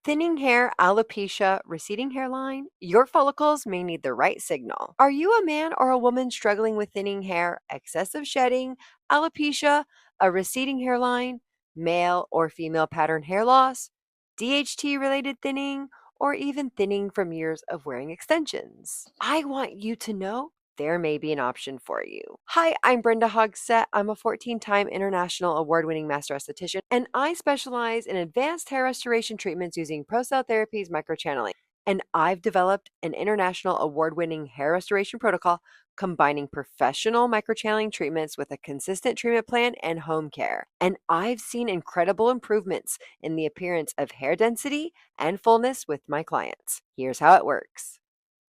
Thinning hair, alopecia, receding hairline, your follicles may need the right signal. Are you a man or a woman struggling with thinning hair, excessive shedding, alopecia, a receding hairline, male or female pattern hair loss, DHT-related thinning, or even thinning from years of wearing extensions? I want you to know there may be an option for you. Hi, I'm Brenda Hogsett. I'm a 14-time international award-winning master esthetician, and I specialize in advanced hair restoration treatments using Procell Therapies Microchanneling. And I've developed an international award-winning hair restoration protocol combining professional microchanneling treatments with a consistent treatment plan and home care. And I've seen incredible improvements in the appearance of hair density and fullness with my clients. Here's how it works.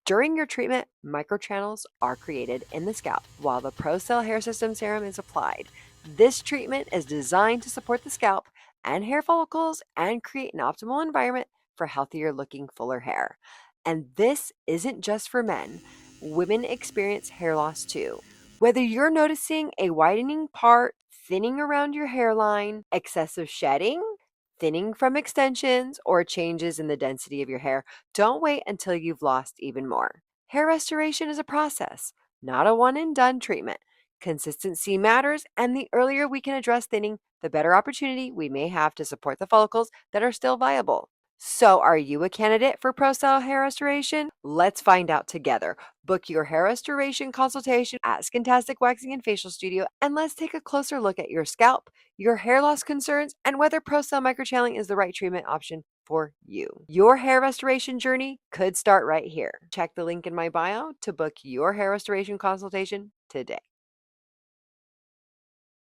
During your treatment, microchannels are created in the scalp while the Procell Hair System Serum is applied. This treatment is designed to support the scalp and hair follicles and create an optimal environment for healthier looking, fuller hair. And this isn't just for men. Women experience hair loss too. Whether you're noticing a widening part, thinning around your hairline, excessive shedding, thinning from extensions, or changes in the density of your hair, don't wait until you've lost even more. Hair restoration is a process, not a one and done treatment. Consistency matters, and the earlier we can address thinning, the better opportunity we may have to support the follicles that are still viable. So, are you a candidate for Procell hair restoration? Let's find out together. Book your hair restoration consultation at Skintastic Waxing and Facial Studio, and let's take a closer look at your scalp, your hair loss concerns, and whether Procell microchanneling is the right treatment option for you. Your hair restoration journey could start right here. Check the link in my bio to book your hair restoration consultation today.